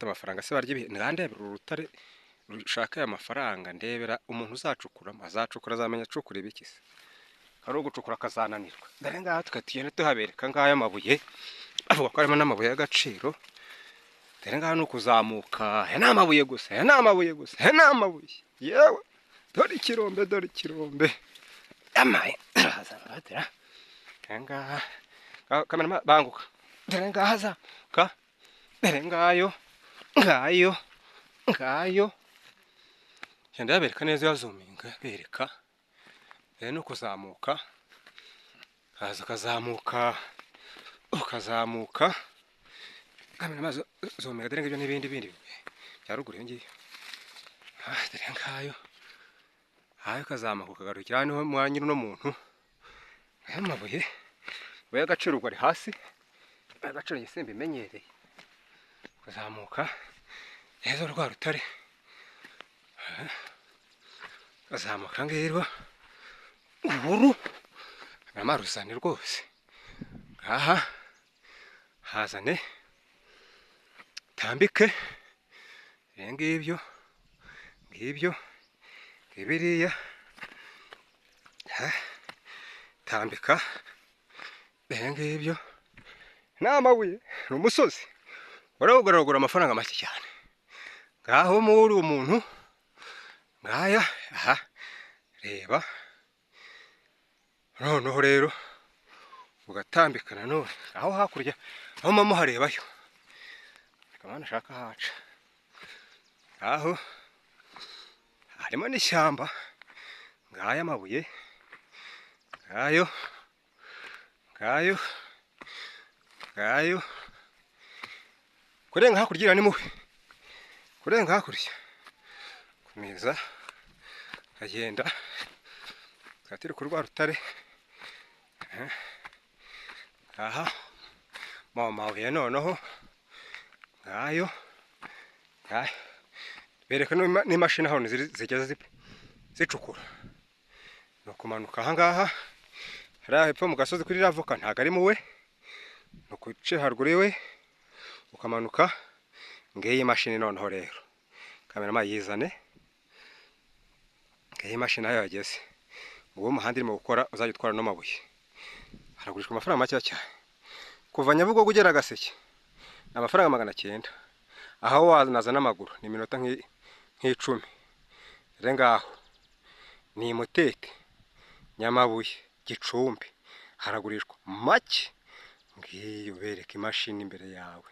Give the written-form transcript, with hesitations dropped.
gufata amafaranga se barya ibihe ndebera urutare rushaka aya mafaranga, ndebera umuntu uzacukuramo, azacukura azamenya acukura ibiki se, ari ugucukura akazananirwa. Dore ngaha tukagenda tuhabereka ngaya amabuye avuga ko harimo n'amabuye y'agaciro. Dore ngaha ni ukuzamuka, aya ni amabuye gusa, aya ni amabuye gusa, aya ni amabuye yewe. Dore ikirombe, dore ikirombe amaye azabatera ngaha kamera banguka. Dore ngaha azamuka, dore ngayo ngayo ngayo. Genda yabereka neza yazuminga bereka. Dore no kuzamuka, haza ukazamuka ukazamuka kamera mazo zomera. Dore ngibyo n'ibindi bya ruguru iyo ngiyo. Dore ngayo hayo kazamuka ukagarukira niho mwanya uno muntu. Aya mabuye we agaciro ugari hasi, agaciro yisembe imenyereye. Kuzamuka neza rwa rutare, kazamuka ngirwa uburu amarusane rwose. Aha hazane tambike ngibyo ngibyo ngibiriya tambika ngibyo n'amabuye n'umusozi waragaragura amafaranga make cyane. Ngaho muri umuntu ngaya aha reba noneho rero ugatambika nanone aho hakurya aho mama harebayo kamana shaka haca aho harimo n'ishyamba. Ngaya amabuye ngayo ngayo ngayo. Kurenga hakurya ni mubi, kurenga hakurya kumeza agenda katiri ku rwa rutare. Aha mabuye noneho ngayo ngayo. Bereka n'imashini aho zigeze zicukura. No kumanuka aha ngaha hariya hepfo mu gasozi kuri ravoka ntago ari muwe, no kuce haruguru iwe ukamanuka. Ngiyi imashini noneho rero kamera mayizane. Ngiyi imashini ayo yageze uwo muhanda irimo gukora uzajya utwara no mabuye. Haragurishwa amafaranga make cyane. Kuva Nyabugogo ugera Gaseke amafaranga 900. Aho wanaza n'amaguru ni minota nk'icumi. Dore ngaho ni Mutete, Nyamabuye, Gicumbi haragurishwa make. Ngiyo bereka imashini imbere yawe.